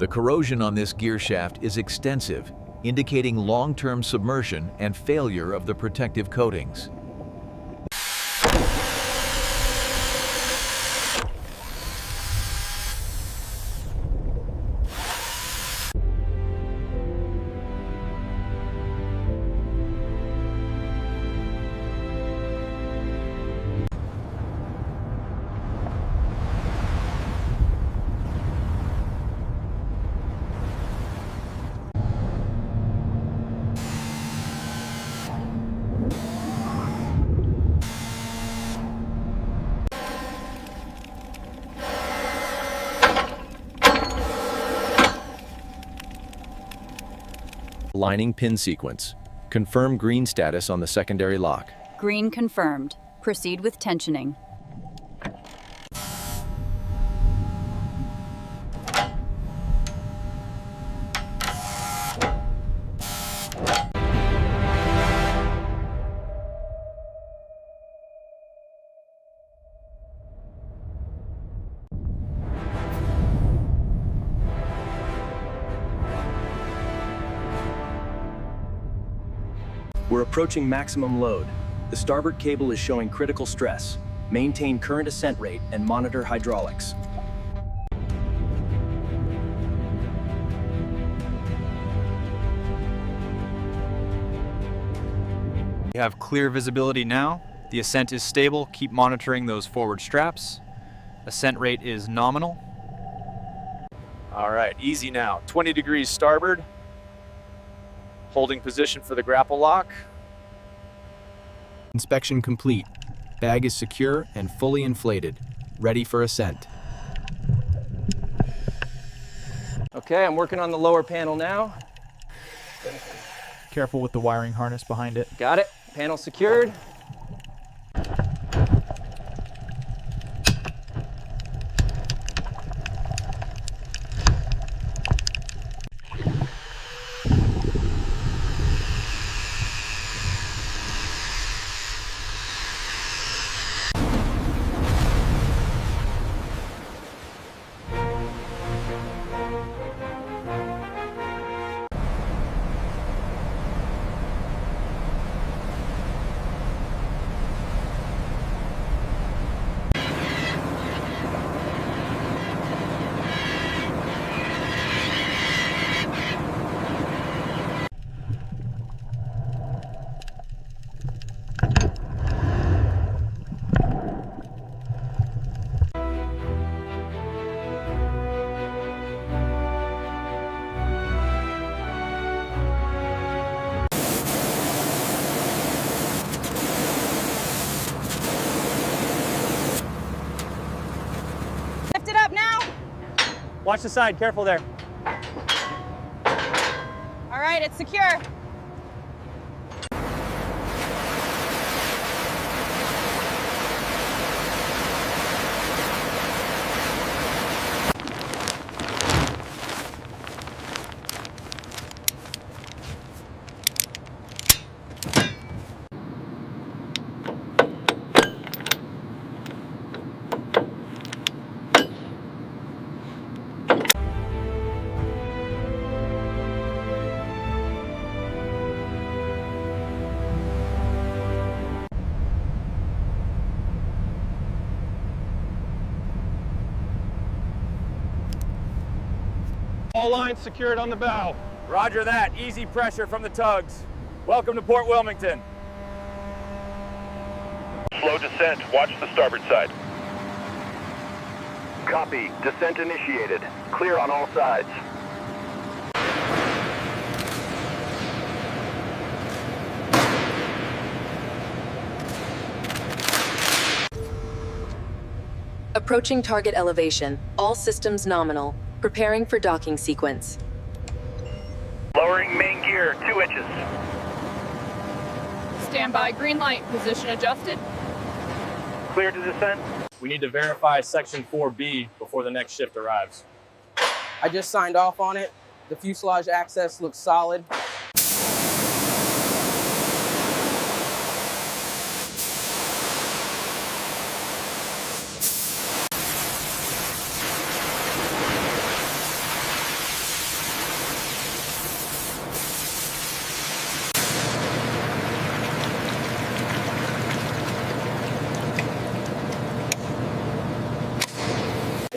The corrosion on this gear shaft is extensive, indicating long-term submersion and failure of the protective coatings. Lining pin sequence. Confirm green status on the secondary lock. Green confirmed. Proceed with tensioning. We're approaching maximum load. The starboard cable is showing critical stress. Maintain current ascent rate and monitor hydraulics. We have clear visibility now. The ascent is stable. Keep monitoring those forward straps. Ascent rate is nominal. All right, easy now. 20 degrees starboard. Holding position for the grapple lock. Inspection complete. Bag is secure and fully inflated. Ready for ascent. Okay, I'm working on the lower panel now. Careful with the wiring harness behind it. Got it. Panel secured. Lift it up now. Watch the side, careful there. All right, it's secure. All lines secured on the bow. Roger that. Easy pressure from the tugs. Welcome to Port Wilmington. Slow descent. Watch the starboard side. Copy. Descent initiated. Clear on all sides. Approaching target elevation. All systems nominal. Preparing for docking sequence. Lowering main gear 2 inches. Stand by, green light, position adjusted. Clear to descent. We need to verify section 4B before the next shift arrives. I just signed off on it. The fuselage access looks solid.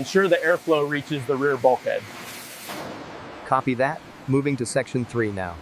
Ensure the airflow reaches the rear bulkhead. Copy that. Moving to Section 3 now.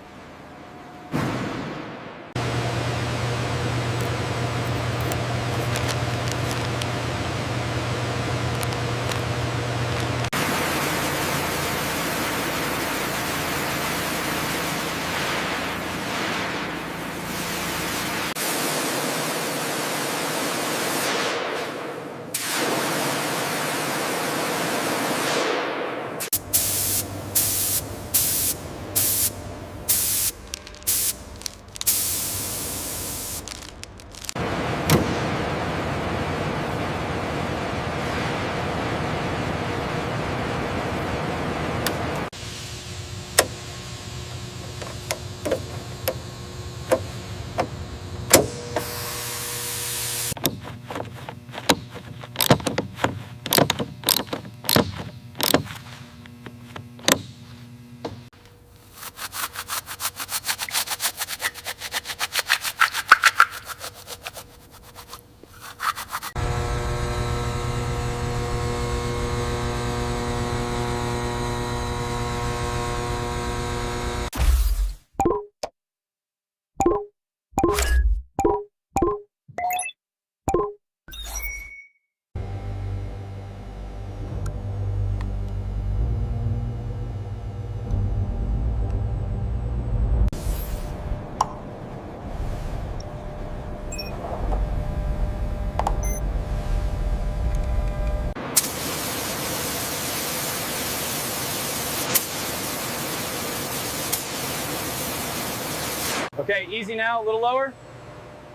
Okay, easy now, a little lower.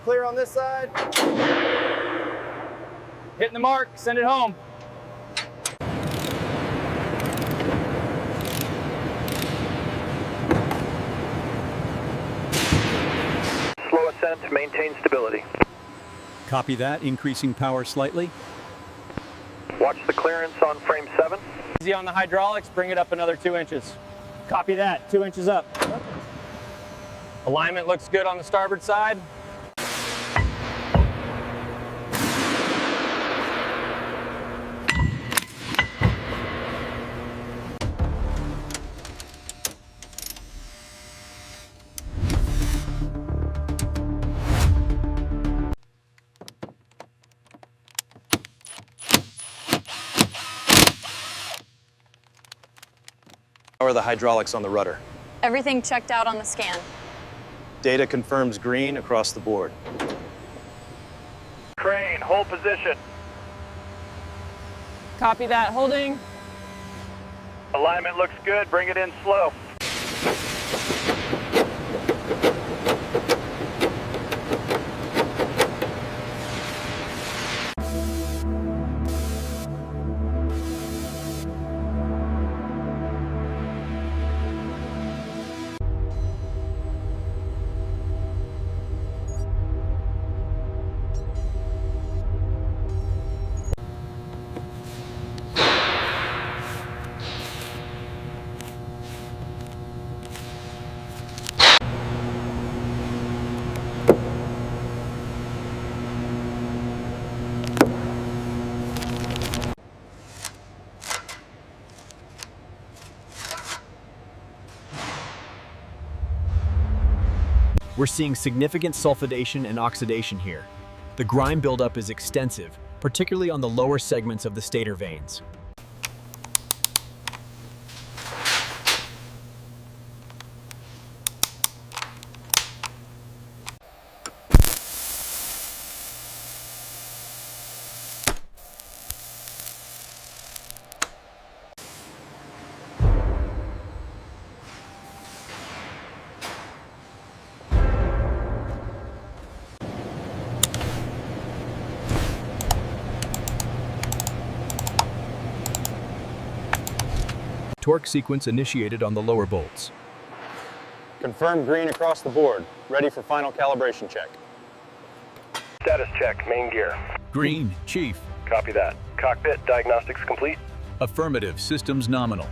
Clear on this side. Hitting the mark, send it home. Slow ascent, maintain stability. Copy that, increasing power slightly. Watch the clearance on frame 7. Easy on the hydraulics, bring it up another 2 inches. Copy that, 2 inches up. Alignment looks good on the starboard side. How are the hydraulics on the rudder? Everything checked out on the scan. Data confirms green across the board. Crane, hold position. Copy that. Holding. Alignment looks good, bring it in slow. We're seeing significant sulfidation and oxidation here. The grime buildup is extensive, particularly on the lower segments of the stator vanes. Torque sequence initiated on the lower bolts. Confirm green across the board. Ready for final calibration check. Status check, main gear. Green, Chief. Copy that. Cockpit diagnostics complete. Affirmative, systems nominal.